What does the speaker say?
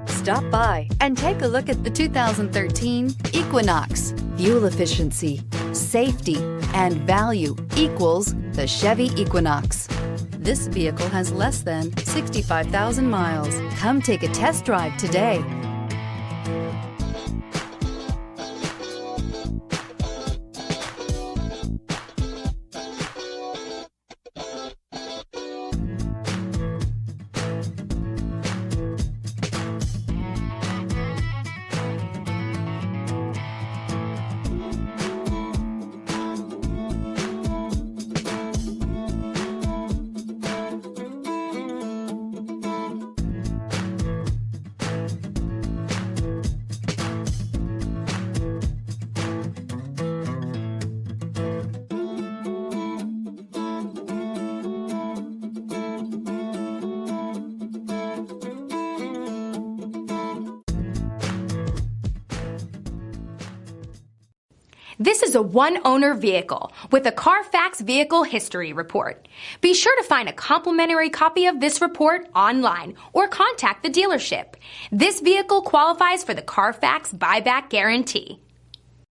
Stop by and take a look at the 2013 Equinox. Fuel efficiency, safety, and value equals the Chevy Equinox. This vehicle has less than 65,000 miles. Come take a test drive today. This is a one-owner vehicle with a Carfax Vehicle History Report. Be sure to find a complimentary copy of this report online or contact the dealership. This vehicle qualifies for the Carfax Buyback Guarantee.